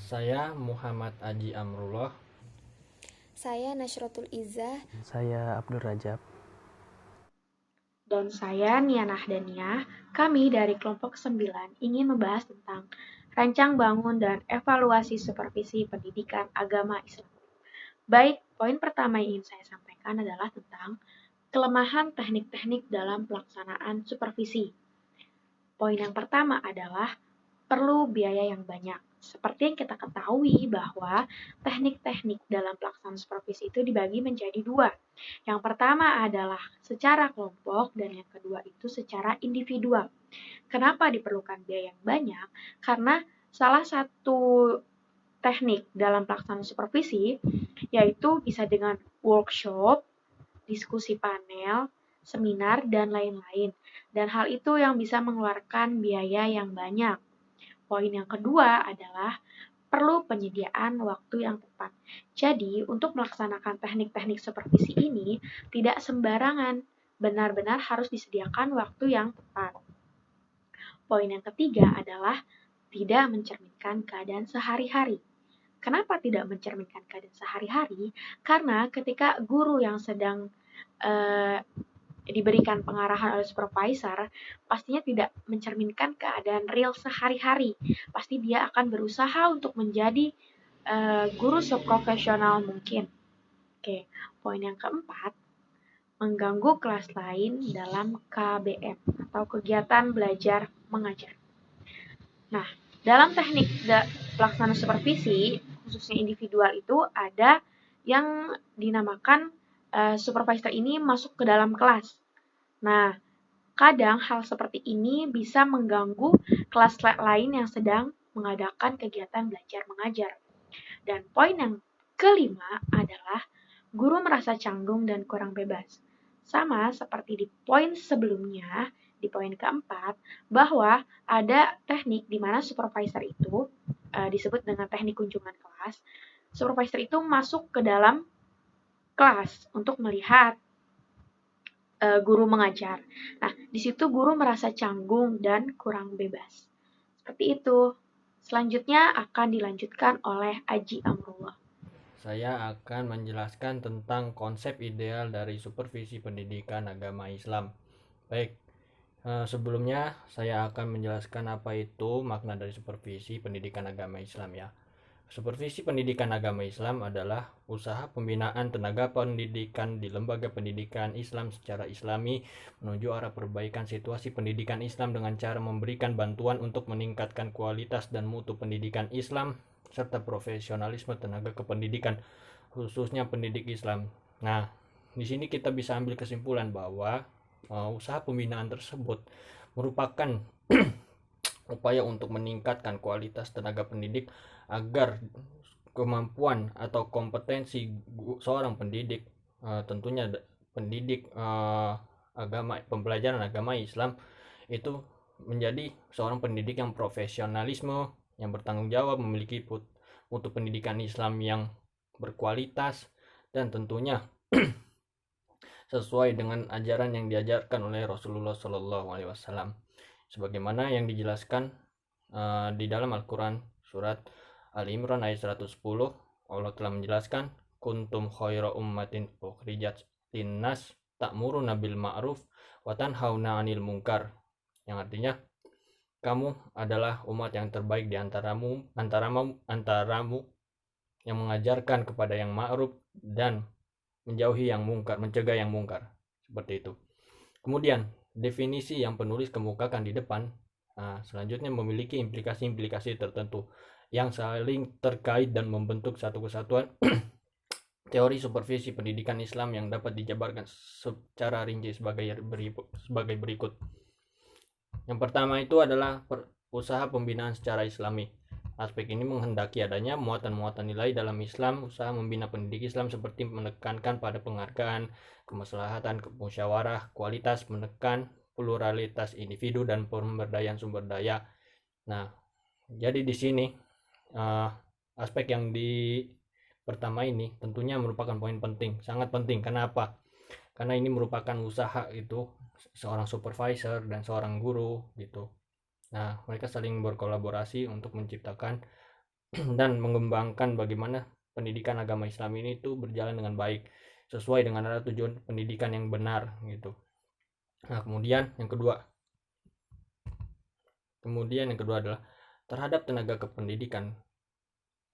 Saya Muhammad Aji Amrullah. Saya Nasrotul Izzah. Saya Abdul Rajab. Dan saya Nia Nahdaniah. Kami dari kelompok 9 ingin membahas tentang rancang bangun dan evaluasi supervisi pendidikan agama Islam. Baik, poin pertama yang ingin saya sampaikan adalah tentang kelemahan teknik-teknik dalam pelaksanaan supervisi. Poin yang pertama adalah perlu biaya yang banyak. Seperti yang kita ketahui bahwa teknik-teknik dalam pelaksanaan supervisi itu dibagi menjadi dua. Yang pertama adalah secara kelompok dan yang kedua itu secara individual. Kenapa diperlukan biaya yang banyak? Karena salah satu teknik dalam pelaksanaan supervisi yaitu bisa dengan workshop, diskusi panel, seminar, dan lain-lain. Dan hal itu yang bisa mengeluarkan biaya yang banyak. Poin yang kedua adalah perlu penyediaan waktu yang tepat. Jadi, untuk melaksanakan teknik-teknik supervisi ini tidak sembarangan, benar-benar harus disediakan waktu yang tepat. Poin yang ketiga adalah tidak mencerminkan keadaan sehari-hari. Kenapa tidak mencerminkan keadaan sehari-hari? Karena ketika guru yang sedang diberikan pengarahan oleh supervisor, pastinya tidak mencerminkan keadaan real sehari-hari. Pasti dia akan berusaha untuk menjadi guru seprofesional mungkin. Oke, poin yang keempat, mengganggu kelas lain dalam KBM atau kegiatan belajar mengajar. Nah, dalam teknik pelaksanaan supervisi, khususnya individual itu ada yang dinamakan supervisor ini masuk ke dalam kelas. Nah, kadang hal seperti ini bisa mengganggu kelas lain yang sedang mengadakan kegiatan belajar mengajar. Dan poin yang kelima adalah guru merasa canggung dan kurang bebas. Sama seperti di poin sebelumnya, di poin keempat, bahwa ada teknik di mana supervisor itu disebut dengan teknik kunjungan kelas. Supervisor itu masuk ke dalam kelas untuk melihat guru mengajar. Nah, di situ guru merasa canggung dan kurang bebas. Seperti itu. Selanjutnya akan dilanjutkan oleh Aji Amrullah. Saya akan menjelaskan tentang konsep ideal dari supervisi pendidikan agama Islam. Baik, sebelumnya saya akan menjelaskan apa itu makna dari supervisi pendidikan agama Islam ya. Supervisi pendidikan agama Islam adalah usaha pembinaan tenaga pendidikan di lembaga pendidikan Islam secara islami menuju arah perbaikan situasi pendidikan Islam dengan cara memberikan bantuan untuk meningkatkan kualitas dan mutu pendidikan Islam serta profesionalisme tenaga kependidikan, khususnya pendidik Islam. Nah, di sini kita bisa ambil kesimpulan bahwa usaha pembinaan tersebut merupakan upaya untuk meningkatkan kualitas tenaga pendidik agar kemampuan atau kompetensi seorang pendidik, tentunya pendidik agama, pembelajaran agama Islam itu menjadi seorang pendidik yang profesionalisme, yang bertanggung jawab, memiliki mutu pendidikan Islam yang berkualitas, dan tentunya sesuai dengan ajaran yang diajarkan oleh Rasulullah Shallallahu Alaihi Wasallam, sebagaimana yang dijelaskan di dalam Al-Quran surat Al-Imran ayat 110. Allah telah menjelaskan, kuntum khaira ummatin ukhrijat linnas ta'muruna bil ma'ruf wa tanhauna 'anil munkar, yang artinya kamu adalah umat yang terbaik di antaramu yang mengajarkan kepada yang ma'ruf dan menjauhi yang mungkar, mencegah yang mungkar. Seperti itu. Kemudian definisi yang penulis kemukakan di depan selanjutnya memiliki implikasi-implikasi tertentu yang saling terkait dan membentuk satu kesatuan teori supervisi pendidikan Islam yang dapat dijabarkan secara rinci sebagai berikut. Yang pertama itu adalah usaha pembinaan secara islami. Aspek ini menghendaki adanya muatan-muatan nilai dalam Islam. Usaha membina pendidik Islam seperti menekankan pada penghargaan, kemaslahatan, musyawarah, kualitas, menekan pluralitas individu dan pemberdayaan sumber daya. Nah, jadi di sini aspek yang di pertama ini tentunya merupakan poin penting, sangat penting. Kenapa? Karena ini merupakan usaha itu seorang supervisor dan seorang guru gitu. Nah, mereka saling berkolaborasi untuk menciptakan dan mengembangkan bagaimana pendidikan agama Islam ini tuh berjalan dengan baik sesuai dengan arah tujuan pendidikan yang benar gitu. Nah, kemudian yang kedua adalah terhadap tenaga kependidikan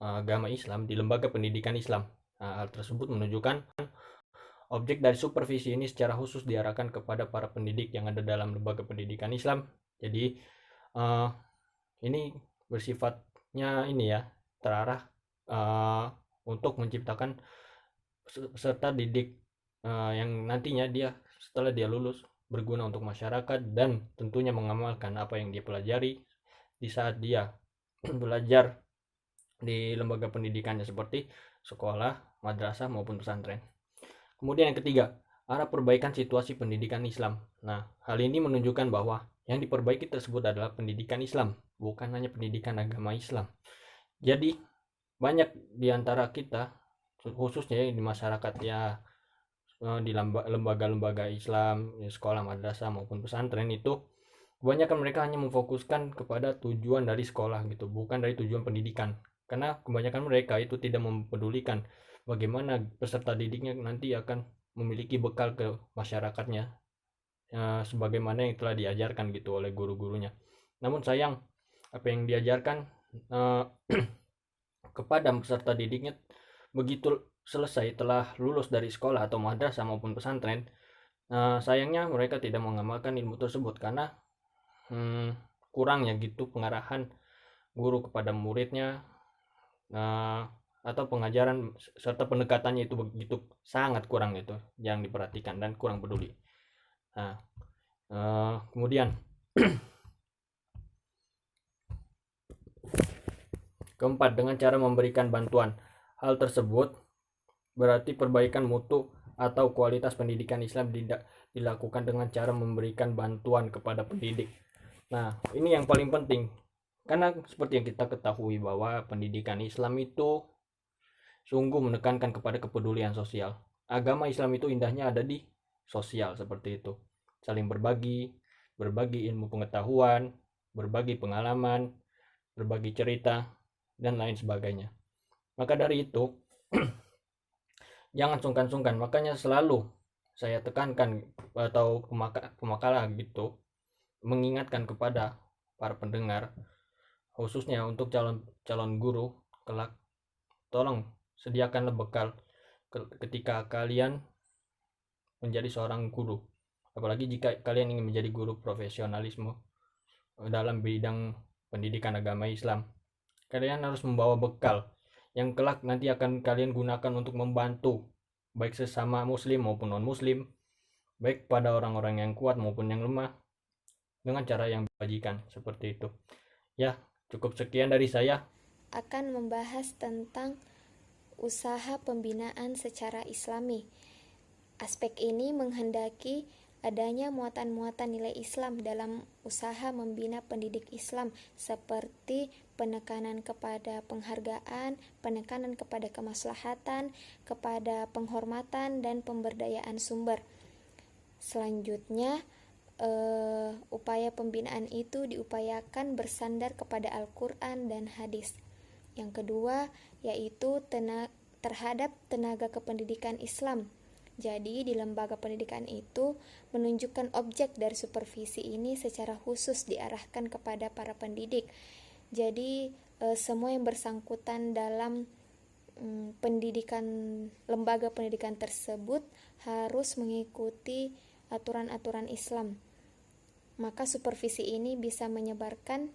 agama Islam di lembaga pendidikan Islam. Hal tersebut menunjukkan objek dari supervisi ini secara khusus diarahkan kepada para pendidik yang ada dalam lembaga pendidikan Islam. Jadi ini bersifatnya terarah untuk menciptakan peserta didik yang nantinya setelah dia lulus berguna untuk masyarakat dan tentunya mengamalkan apa yang dia pelajari di saat dia belajar di lembaga pendidikannya seperti sekolah, madrasah maupun pesantren. Kemudian yang ketiga, arah perbaikan situasi pendidikan Islam. Nah, hal ini menunjukkan bahwa yang diperbaiki tersebut adalah pendidikan Islam, bukan hanya pendidikan agama Islam. Jadi, banyak di antara kita, khususnya di masyarakat di lembaga-lembaga Islam, sekolah, madrasah maupun pesantren itu, kebanyakan mereka hanya memfokuskan kepada tujuan dari sekolah gitu, bukan dari tujuan pendidikan. Karena kebanyakan mereka itu tidak mempedulikan bagaimana peserta didiknya nanti akan memiliki bekal ke masyarakatnya sebagaimana yang telah diajarkan gitu oleh guru-gurunya. Namun sayang, apa yang diajarkan kepada peserta didiknya begitu selesai telah lulus dari sekolah atau madrasah maupun pesantren, sayangnya mereka tidak mengamalkan ilmu tersebut karena kurangnya gitu pengarahan guru kepada muridnya atau pengajaran serta pendekatannya itu begitu sangat kurang gitu yang diperhatikan dan kurang peduli. Nah, kemudian keempat, dengan cara memberikan bantuan. Hal tersebut berarti perbaikan mutu atau kualitas pendidikan Islam dilakukan dengan cara memberikan bantuan kepada pendidik. Nah, ini yang paling penting. Karena seperti yang kita ketahui bahwa pendidikan Islam itu sungguh menekankan kepada kepedulian sosial. Agama Islam itu indahnya ada di sosial seperti itu. Saling berbagi ilmu pengetahuan, berbagi pengalaman, berbagi cerita, dan lain sebagainya. Maka dari itu, jangan sungkan-sungkan. Makanya selalu saya tekankan atau pemakalah gitu, mengingatkan kepada para pendengar, khususnya untuk calon guru kelak, tolong sediakanlah bekal ketika kalian menjadi seorang guru, apalagi jika kalian ingin menjadi guru profesionalisme dalam bidang pendidikan agama Islam. Kalian harus membawa bekal yang kelak nanti akan kalian gunakan untuk membantu baik sesama muslim maupun non muslim, baik pada orang-orang yang kuat maupun yang lemah, dengan cara yang dibajikan seperti itu. Ya, cukup sekian dari saya. Akan membahas tentang usaha pembinaan secara Islami. Aspek ini menghendaki adanya muatan-muatan nilai Islam dalam usaha membina pendidik Islam, seperti penekanan kepada penghargaan, penekanan kepada kemaslahatan, kepada penghormatan dan pemberdayaan sumber. Selanjutnya, upaya pembinaan itu diupayakan bersandar kepada Al-Quran dan hadis. Yang kedua, yaitu terhadap tenaga kependidikan Islam. Jadi, di lembaga pendidikan itu menunjukkan objek dari supervisi ini secara khusus diarahkan kepada para pendidik. Jadi, semua yang bersangkutan dalam lembaga pendidikan tersebut harus mengikuti aturan-aturan Islam. Maka supervisi ini bisa menyebarkan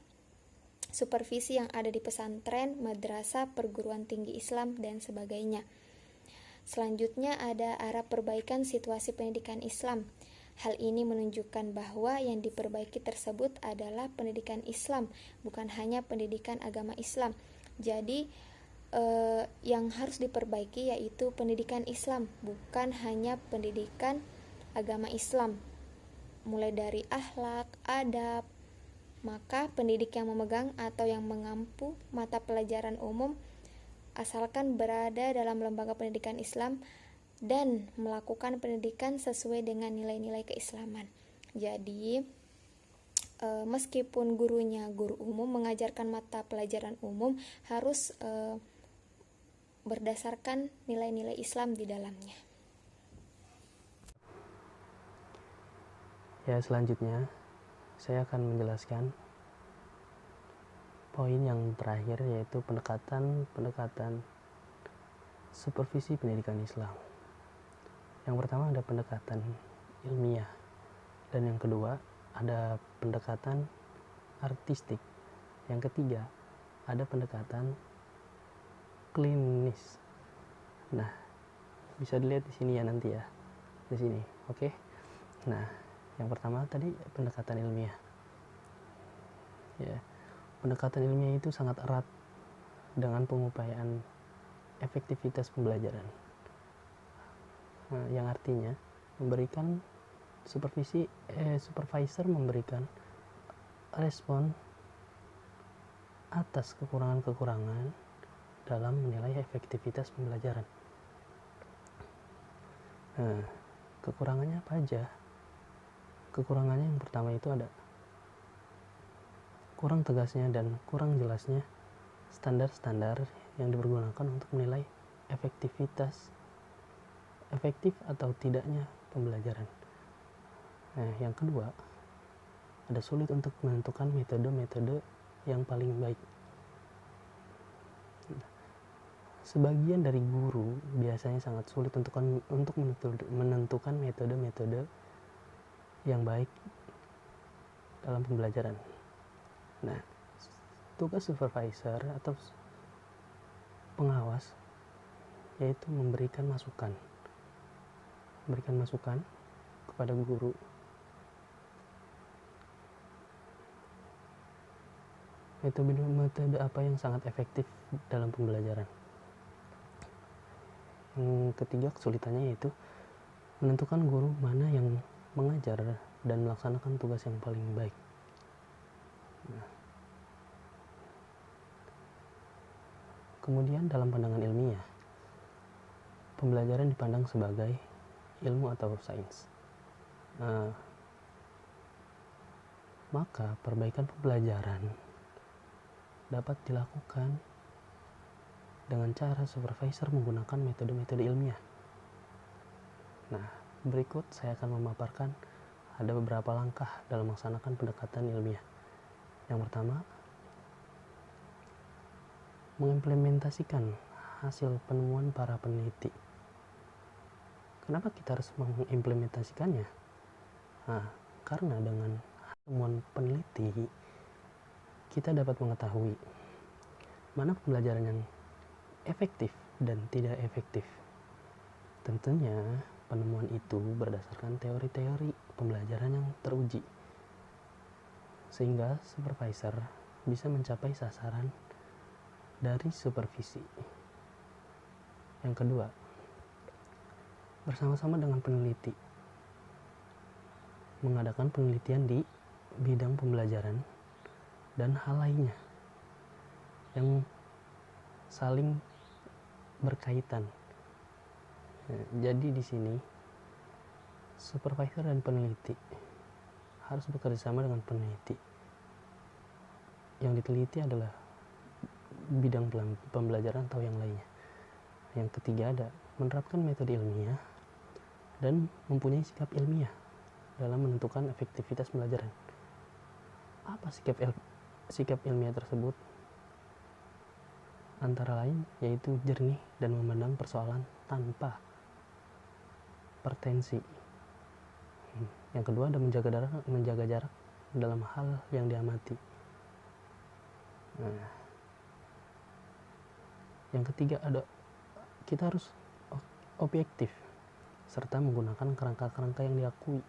supervisi yang ada di pesantren, madrasah, perguruan tinggi Islam, dan sebagainya. Selanjutnya ada arah perbaikan situasi pendidikan Islam. Hal ini menunjukkan bahwa yang diperbaiki tersebut adalah pendidikan Islam, bukan hanya pendidikan agama Islam. Jadi, yang harus diperbaiki yaitu pendidikan Islam, bukan hanya pendidikan agama Islam. Mulai dari akhlak, adab. Maka pendidik yang memegang atau yang mengampu mata pelajaran umum asalkan berada dalam lembaga pendidikan Islam dan melakukan pendidikan sesuai dengan nilai-nilai keislaman. Jadi meskipun gurunya guru umum, mengajarkan mata pelajaran umum harus berdasarkan nilai-nilai Islam di dalamnya. Ya, selanjutnya saya akan menjelaskan poin yang terakhir, yaitu pendekatan supervisi pendidikan Islam. Yang pertama ada pendekatan ilmiah, dan yang kedua ada pendekatan artistik. Yang ketiga ada pendekatan klinis. Nah, bisa dilihat di sini ya nanti ya, di sini. Oke. Nah, yang pertama tadi pendekatan ilmiah. Ya, pendekatan ilmiah itu sangat erat dengan pengupayaan efektivitas pembelajaran. Nah, yang artinya memberikan supervisor memberikan respon atas kekurangan-kekurangan dalam menilai efektivitas pembelajaran. Nah, kekurangannya apa aja? Kekurangannya yang pertama itu ada kurang tegasnya dan kurang jelasnya standar-standar yang dipergunakan untuk menilai efektif atau tidaknya pembelajaran. Nah, yang kedua, ada sulit untuk menentukan metode-metode yang paling baik. Sebagian dari guru biasanya sangat sulit untuk menentukan metode-metode yang baik dalam pembelajaran. Nah, tugas supervisor atau pengawas yaitu memberikan masukan kepada guru metode apa yang sangat efektif dalam pembelajaran. Yang ketiga kesulitannya yaitu menentukan guru mana yang mengajar dan melaksanakan tugas yang paling baik. Nah, kemudian dalam pandangan ilmiah, pembelajaran dipandang sebagai ilmu atau sains. Maka perbaikan pembelajaran dapat dilakukan dengan cara supervisor menggunakan metode-metode ilmiah. Nah, berikut saya akan memaparkan ada beberapa langkah dalam melaksanakan pendekatan ilmiah. Yang pertama, mengimplementasikan hasil penemuan para peneliti. Kenapa kita harus mengimplementasikannya? Nah, karena dengan temuan peneliti kita dapat mengetahui mana pembelajaran yang efektif dan tidak efektif. Tentunya penemuan itu berdasarkan teori-teori pembelajaran yang teruji, sehingga supervisor bisa mencapai sasaran dari supervisi. Yang kedua, bersama-sama dengan peneliti mengadakan penelitian di bidang pembelajaran dan hal lainnya yang saling berkaitan. Jadi di sini supervisor dan peneliti harus bekerja sama dengan peneliti. Yang diteliti adalah bidang pembelajaran atau yang lainnya. Yang ketiga ada menerapkan metode ilmiah dan mempunyai sikap ilmiah dalam menentukan efektivitas pembelajaran. Apa sikap ilmiah tersebut? Antara lain yaitu jernih dan memandang persoalan tanpa pretensi. Yang kedua ada menjaga jarak dalam hal yang diamati. Nah, yang ketiga ada kita harus objektif serta menggunakan kerangka-kerangka yang diakui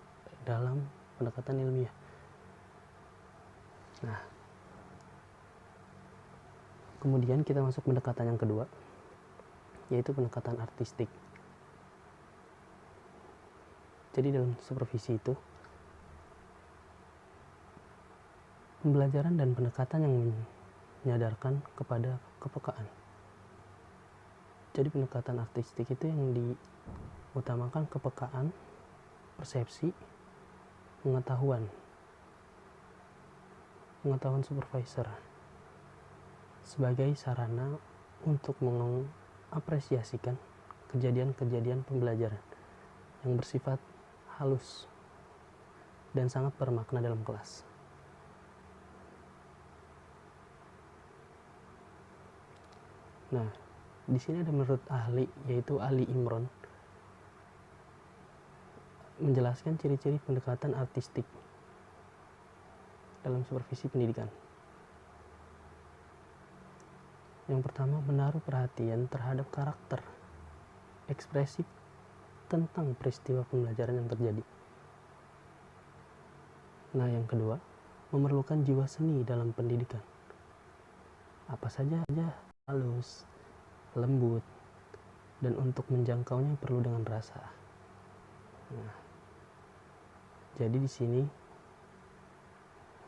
dalam pendekatan ilmiah. Nah, kemudian kita masuk pendekatan yang kedua, yaitu pendekatan artistik. Jadi dalam supervisi itu, pembelajaran dan pendekatan yang menyadarkan kepada kepekaan. Jadi pendekatan artistik itu yang diutamakan kepekaan, persepsi, pengetahuan. pengetahuan supervisor sebagai sarana untuk mengapresiasikan kejadian-kejadian pembelajaran yang bersifat halus dan sangat bermakna dalam kelas. Nah, di sini ada menurut ahli, yaitu Ali Imron, menjelaskan ciri-ciri pendekatan artistik dalam supervisi pendidikan. Yang pertama, menaruh perhatian terhadap karakter ekspresif tentang peristiwa pembelajaran yang terjadi. Nah, yang kedua, memerlukan jiwa seni dalam pendidikan. Apa saja halus, lembut, dan untuk menjangkaunya perlu dengan rasa. Nah, jadi di sini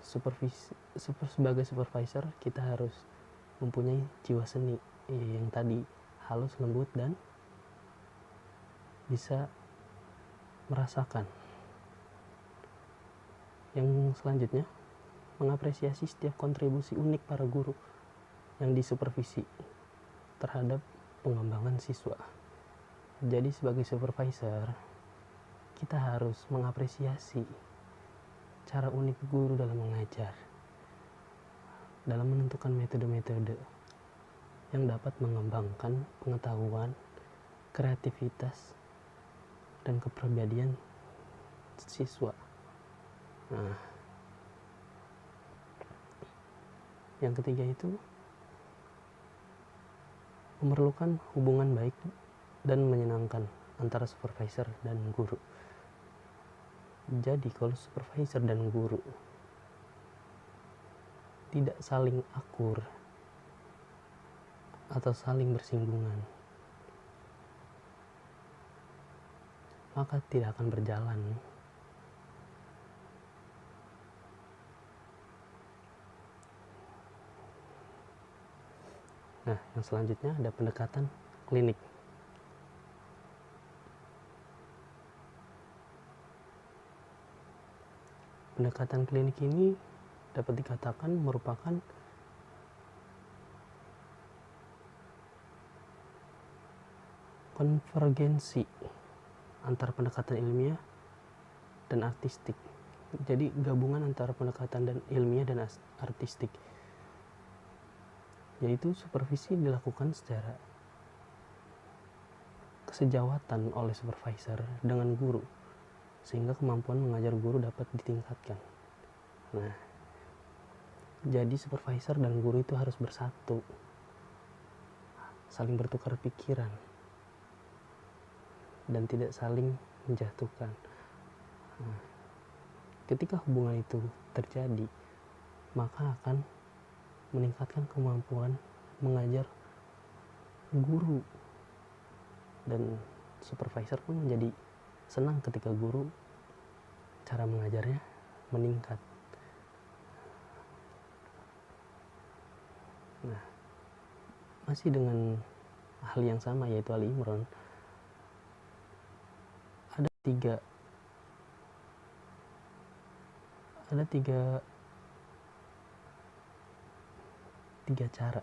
sebagai supervisor kita harus mempunyai jiwa seni yang tadi halus, lembut, dan bisa merasakan. Yang selanjutnya, mengapresiasi setiap kontribusi unik para guru yang disupervisi terhadap pengembangan siswa. Jadi sebagai supervisor, kita harus mengapresiasi cara unik guru dalam mengajar, dalam menentukan metode-metode yang dapat mengembangkan pengetahuan, kreativitas, dan kepribadian siswa. Nah, yang ketiga itu memerlukan hubungan baik dan menyenangkan antara supervisor dan guru. Jadi kalau supervisor dan guru tidak saling akur atau saling bersinggungan, maka tidak akan berjalan. Nah, yang selanjutnya ada pendekatan klinik. Pendekatan klinik ini dapat dikatakan merupakan konvergensi antara pendekatan ilmiah dan artistik. Jadi gabungan antara pendekatan dan ilmiah dan artistik. Yaitu supervisi dilakukan secara kesejawatan oleh supervisor dengan guru, sehingga kemampuan mengajar guru dapat ditingkatkan. Nah, jadi supervisor dan guru itu harus bersatu, saling bertukar pikiran, dan tidak saling menjatuhkan. Nah, ketika hubungan itu terjadi, maka akan meningkatkan kemampuan mengajar guru, dan supervisor pun menjadi senang ketika guru cara mengajarnya meningkat. Nah, masih dengan hal yang sama, yaitu Ali Imron, ada tiga cara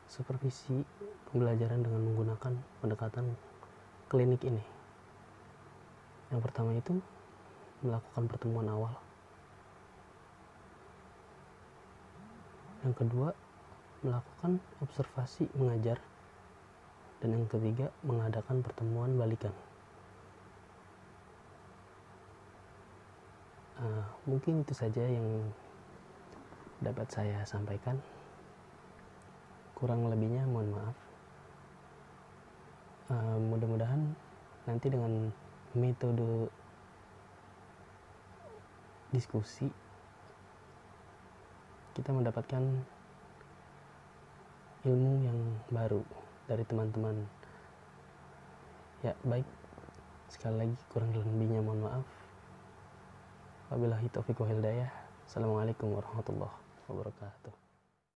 supervisi pembelajaran dengan menggunakan pendekatan klinik ini. Yang pertama itu melakukan pertemuan awal. Yang kedua, melakukan observasi mengajar. Dan yang ketiga, mengadakan pertemuan balikan. Mungkin itu saja yang dapat saya sampaikan. Kurang lebihnya mohon maaf. Mudah-mudahan nanti dengan metode diskusi kita mendapatkan ilmu yang baru dari teman-teman. Ya, baik. Sekali lagi kurang lebihnya mohon maaf. Wabillahi taufiq wal hidayah. Assalamualaikum warahmatullahi wabarakatuh.